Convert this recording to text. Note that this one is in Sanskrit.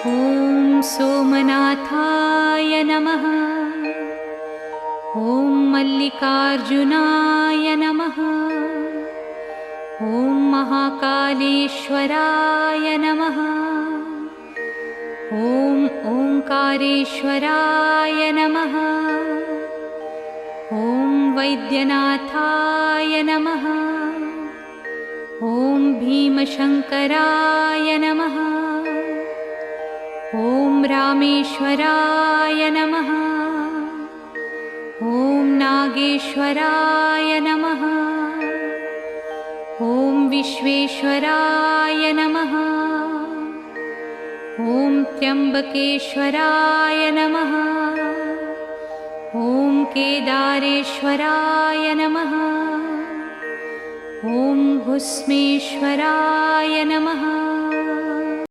ॐ सोमनाथाय नमः। ॐ मल्लिकार्जुनाय नमः। ॐ महाकालेश्वराय नमः। ॐ ओंकारेश्वराय नमः। ॐ वैद्यनाथाय नमः। ॐ भीमशङ्कराय नमः। ॐ रामेश्वराय नमः। ॐ नागेश्वराय नमः। ॐ विश्वेश्वराय नमः। ॐ त्र्यम्बकेश्वराय नमः। ॐ केदारेश्वराय नमः। ॐ भुस्मेश्वराय नमः।